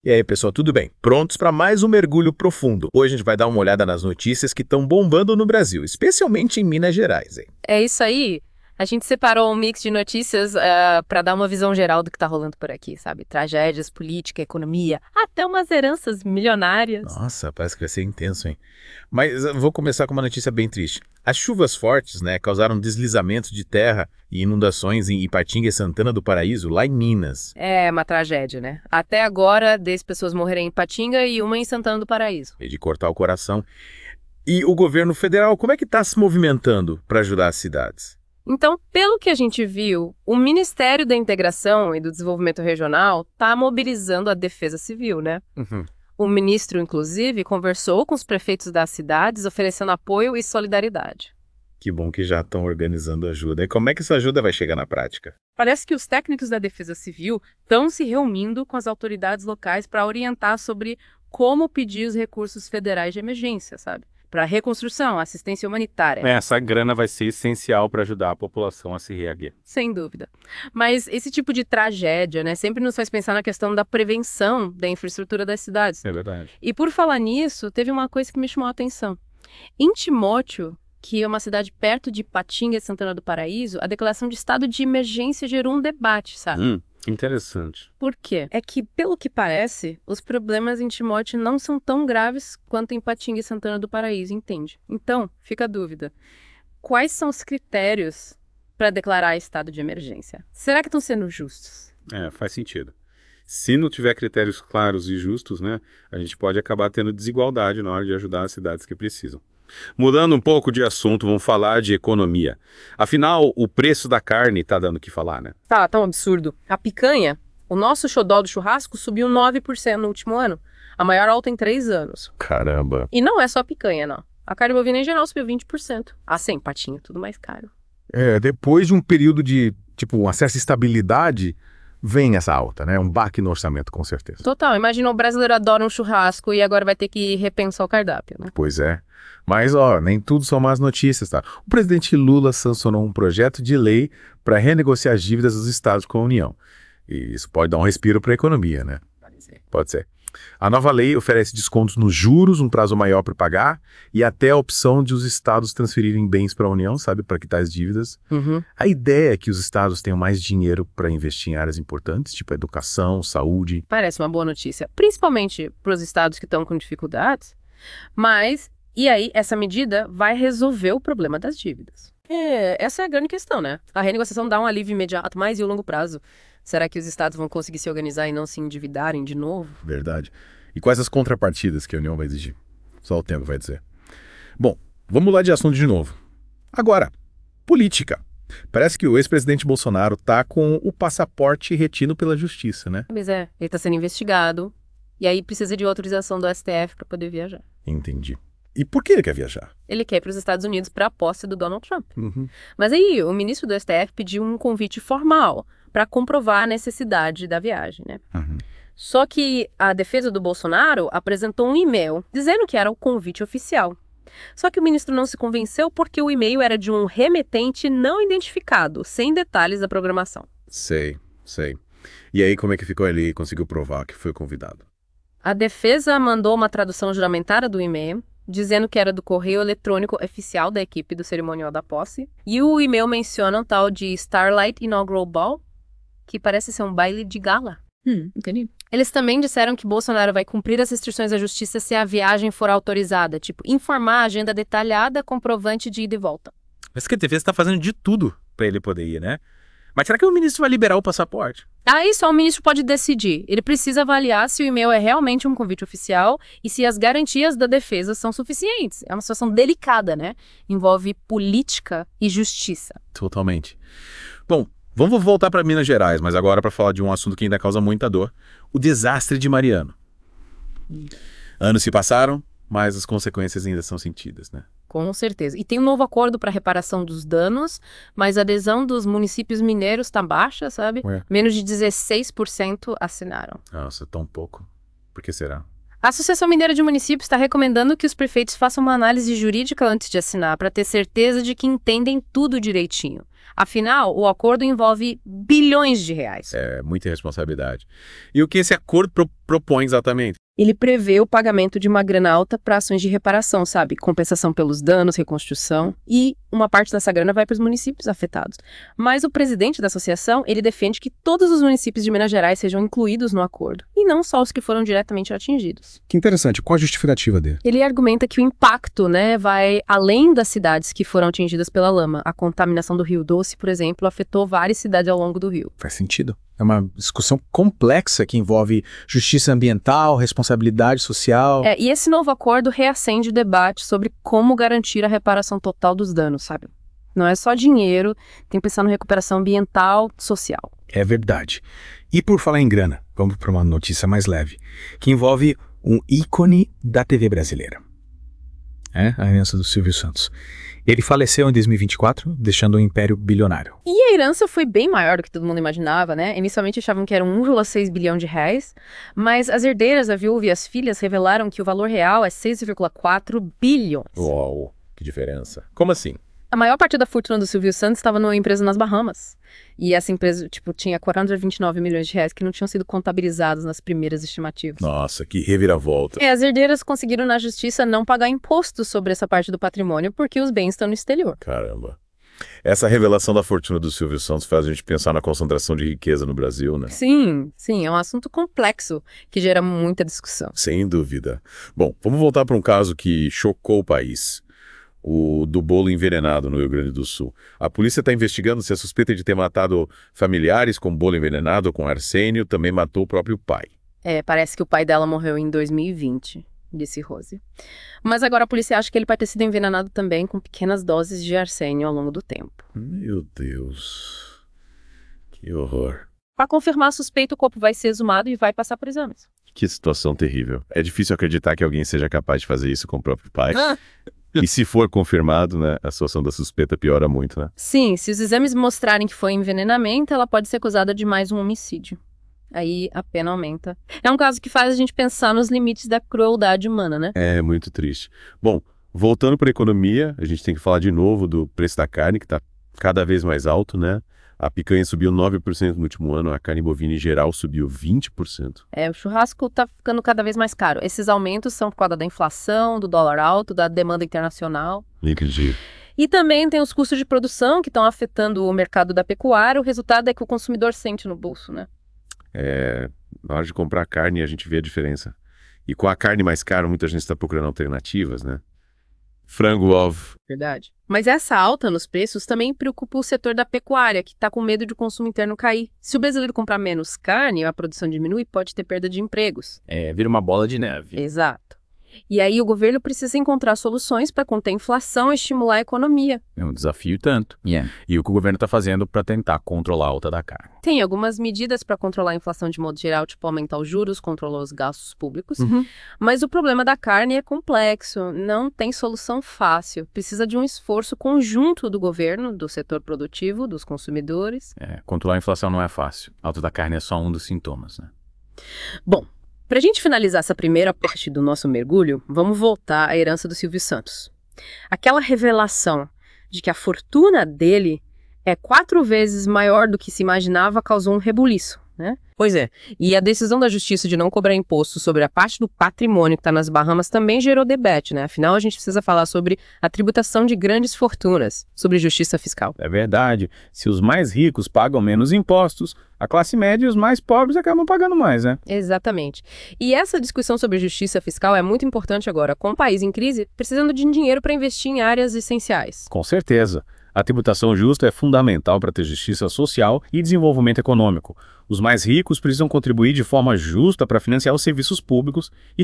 E aí, pessoal, tudo bem? Prontos para mais um mergulho profundo? Hoje a gente vai dar uma olhada nas notícias que estão bombando no Brasil, especialmente em Minas Gerais, hein? É isso aí. A gente separou um mix de notícias para dar uma visão geral do que tá rolando por aqui, sabe? Tragédias, política, economia, até umas heranças milionárias. Nossa, parece que vai ser intenso, hein? Mas eu vou começar com uma notícia bem triste. As chuvas fortes, né, causaram deslizamentos de terra e inundações em Ipatinga e Santana do Paraíso, lá em Minas. É uma tragédia, né? Até agora, 10 pessoas morreram em Ipatinga e uma em Santana do Paraíso. E de cortar o coração. E o governo federal, como é que está se movimentando para ajudar as cidades? Então, pelo que a gente viu, o Ministério da Integração e do Desenvolvimento Regional está mobilizando a Defesa Civil, né? Uhum. O ministro, inclusive, conversou com os prefeitos das cidades, oferecendo apoio e solidariedade. Que bom que já estão organizando ajuda. E como é que essa ajuda vai chegar na prática? Parece que os técnicos da Defesa Civil estão se reunindo com as autoridades locais para orientar sobre como pedir os recursos federais de emergência, sabe? Para reconstrução, assistência humanitária. Essa grana vai ser essencial para ajudar a população a se reerguer. Sem dúvida. Mas esse tipo de tragédia, né, sempre nos faz pensar na questão da prevenção da infraestrutura das cidades. É verdade. E por falar nisso, teve uma coisa que me chamou a atenção. Em Timóteo, que é uma cidade perto de Ipatinga e Santana do Paraíso, a declaração de estado de emergência gerou um debate, sabe? Interessante. Por quê? É que, pelo que parece, os problemas em Timóteo não são tão graves quanto em Ipatinga e Santana do Paraíso, entende? Então, fica a dúvida. Quais são os critérios para declarar estado de emergência? Será que estão sendo justos? Faz sentido. Se não tiver critérios claros e justos, né, a gente pode acabar tendo desigualdade na hora de ajudar as cidades que precisam. Mudando um pouco de assunto, vamos falar de economia. Afinal, o preço da carne está dando o que falar, né? Tá um absurdo. A picanha, o nosso xodó do churrasco, subiu 9% no último ano. A maior alta em 3 anos. Caramba. E não é só a picanha, não. A carne bovina em geral subiu 20%. Ah, sem patinho, tudo mais caro. Depois de um período de, uma certa estabilidade, vem essa alta, né? Um baque no orçamento, com certeza. Total, imagina o brasileiro adora um churrasco e agora vai ter que repensar o cardápio, né? Pois é. Mas, nem tudo são más notícias, tá? O presidente Lula sancionou um projeto de lei para renegociar as dívidas dos estados com a União. E isso pode dar um respiro para a economia, né? Pode ser. A nova lei oferece descontos nos juros, um prazo maior para pagar e até a opção de os estados transferirem bens para a União, sabe, para quitar as dívidas. Uhum. A ideia é que os estados tenham mais dinheiro para investir em áreas importantes, tipo educação, saúde. Parece uma boa notícia, principalmente para os estados que estão com dificuldades. Mas, e aí, essa medida vai resolver o problema das dívidas? Essa é a grande questão, né? A renegociação dá um alívio imediato, mas e o longo prazo? Será que os estados vão conseguir se organizar e não se endividarem de novo? Verdade. E quais as contrapartidas que a União vai exigir? Só o tempo vai dizer. Bom, vamos mudar de assunto de novo. Agora, política. Parece que o ex-presidente Bolsonaro tá com o passaporte retido pela justiça, né? Pois é, ele está sendo investigado e aí precisa de autorização do STF para poder viajar. Entendi. E por que ele quer viajar? Ele quer ir para os Estados Unidos para a posse do Donald Trump. Uhum. Mas aí, o ministro do STF pediu um convite formal para comprovar a necessidade da viagem, né? Uhum. Só que a defesa do Bolsonaro apresentou um e-mail dizendo que era o convite oficial. Só que o ministro não se convenceu porque o e-mail era de um remetente não identificado, sem detalhes da programação. Sei. E aí, como é que ficou? Ele conseguiu provar que foi convidado? A defesa mandou uma tradução juramentada do e-mail, dizendo que era do correio eletrônico oficial da equipe do cerimonial da posse. E o e-mail menciona um tal de Starlight Inaugural Ball, que parece ser um baile de gala. Entendi. Eles também disseram que Bolsonaro vai cumprir as restrições da justiça se a viagem for autorizada, tipo, informar a agenda detalhada, comprovante de ida e volta. Mas que a defesa está fazendo de tudo para ele poder ir, né? Mas será que o ministro vai liberar o passaporte? Aí só o ministro pode decidir. Ele precisa avaliar se o e-mail é realmente um convite oficial e se as garantias da defesa são suficientes. É uma situação delicada, né? Envolve política e justiça. Totalmente. Bom, vamos voltar para Minas Gerais, mas agora para falar de um assunto que ainda causa muita dor. O desastre de Mariano. Anos se passaram, mas as consequências ainda são sentidas, né? Com certeza. E tem um novo acordo para reparação dos danos, mas a adesão dos municípios mineiros está baixa, sabe? Ué. Menos de 16% assinaram. Nossa, tão pouco. Por que será? A Associação Mineira de Municípios está recomendando que os prefeitos façam uma análise jurídica antes de assinar, para ter certeza de que entendem tudo direitinho. Afinal, o acordo envolve bilhões de reais. É muita responsabilidade. E o que esse acordo propõe exatamente? Ele prevê o pagamento de uma grana alta para ações de reparação, sabe? Compensação pelos danos, reconstrução. E uma parte dessa grana vai para os municípios afetados. Mas o presidente da associação, ele defende que todos os municípios de Minas Gerais sejam incluídos no acordo. E não só os que foram diretamente atingidos. Que interessante. Qual a justificativa dele? Ele argumenta que o impacto, né, vai além das cidades que foram atingidas pela lama. A contaminação do Rio Doce, por exemplo, afetou várias cidades ao longo do rio. Faz sentido. É uma discussão complexa que envolve justiça ambiental, responsabilidade social. E esse novo acordo reacende o debate sobre como garantir a reparação total dos danos, sabe? Não é só dinheiro, tem que pensar na recuperação ambiental, social. É verdade. E por falar em grana, vamos para uma notícia mais leve, que envolve um ícone da TV brasileira. A herança do Silvio Santos. Ele faleceu em 2024, deixando um império bilionário. E a herança foi bem maior do que todo mundo imaginava, né? Inicialmente achavam que eram 1,6 bilhão de reais, mas as herdeiras, a viúva e as filhas revelaram que o valor real é 6,4 bilhões. Uau, que diferença. Como assim? A maior parte da fortuna do Silvio Santos estava numa empresa nas Bahamas. E essa empresa, tinha 429 milhões de reais que não tinham sido contabilizados nas primeiras estimativas. Nossa, que reviravolta. As herdeiras conseguiram na justiça não pagar imposto sobre essa parte do patrimônio porque os bens estão no exterior. Caramba. Essa revelação da fortuna do Silvio Santos faz a gente pensar na concentração de riqueza no Brasil, né? Sim, é um assunto complexo que gera muita discussão. Sem dúvida. Bom, vamos voltar para um caso que chocou o país. O do bolo envenenado no Rio Grande do Sul. A polícia está investigando se a suspeita de ter matado familiares com bolo envenenado com arsênio também matou o próprio pai. Parece que o pai dela morreu em 2020, disse Rose. Mas agora a polícia acha que ele pode ter sido envenenado também com pequenas doses de arsênio ao longo do tempo. Meu Deus. Que horror. Para confirmar a suspeita, o corpo vai ser exumado e vai passar por exames. Que situação terrível. É difícil acreditar que alguém seja capaz de fazer isso com o próprio pai. E se for confirmado, né, a situação da suspeita piora muito, né? Sim, se os exames mostrarem que foi envenenamento, ela pode ser acusada de mais um homicídio. Aí a pena aumenta. É um caso que faz a gente pensar nos limites da crueldade humana, né? É muito triste. Bom, voltando para a economia, a gente tem que falar de novo do preço da carne, que está cada vez mais alto, né? A picanha subiu 9% no último ano, a carne bovina em geral subiu 20%. O churrasco está ficando cada vez mais caro. Esses aumentos são por causa da inflação, do dólar alto, da demanda internacional. Entendi. E também tem os custos de produção que estão afetando o mercado da pecuária. O resultado é que o consumidor sente no bolso, né? Na hora de comprar carne a gente vê a diferença. E com a carne mais cara, muita gente está procurando alternativas, né? Frango, ovo. Verdade. Mas essa alta nos preços também preocupa o setor da pecuária, que está com medo de o consumo interno cair. Se o brasileiro comprar menos carne, a produção diminui, pode ter perda de empregos. Vira uma bola de neve. Exato. E aí o governo precisa encontrar soluções para conter a inflação e estimular a economia. É um desafio tanto. E o que o governo está fazendo para tentar controlar a alta da carne? Tem algumas medidas para controlar a inflação de modo geral, tipo aumentar os juros, controlar os gastos públicos. Mas o problema da carne é complexo, não tem solução fácil. Precisa de um esforço conjunto do governo, do setor produtivo, dos consumidores. Controlar a inflação não é fácil. A alta da carne é só um dos sintomas, né? Bom, para a gente finalizar essa primeira parte do nosso mergulho, vamos voltar à herança do Silvio Santos. Aquela revelação de que a fortuna dele é 4 vezes maior do que se imaginava causou um rebuliço, né? Pois é, e a decisão da justiça de não cobrar imposto sobre a parte do patrimônio que está nas Bahamas também gerou debate, né? Afinal, a gente precisa falar sobre a tributação de grandes fortunas, sobre justiça fiscal. É verdade. Se os mais ricos pagam menos impostos, a classe média e os mais pobres acabam pagando mais, né? Exatamente. E essa discussão sobre justiça fiscal é muito importante agora, com o país em crise, precisando de dinheiro para investir em áreas essenciais. Com certeza. A tributação justa é fundamental para ter justiça social e desenvolvimento econômico. Os mais ricos precisam contribuir de forma justa para financiar os serviços públicos e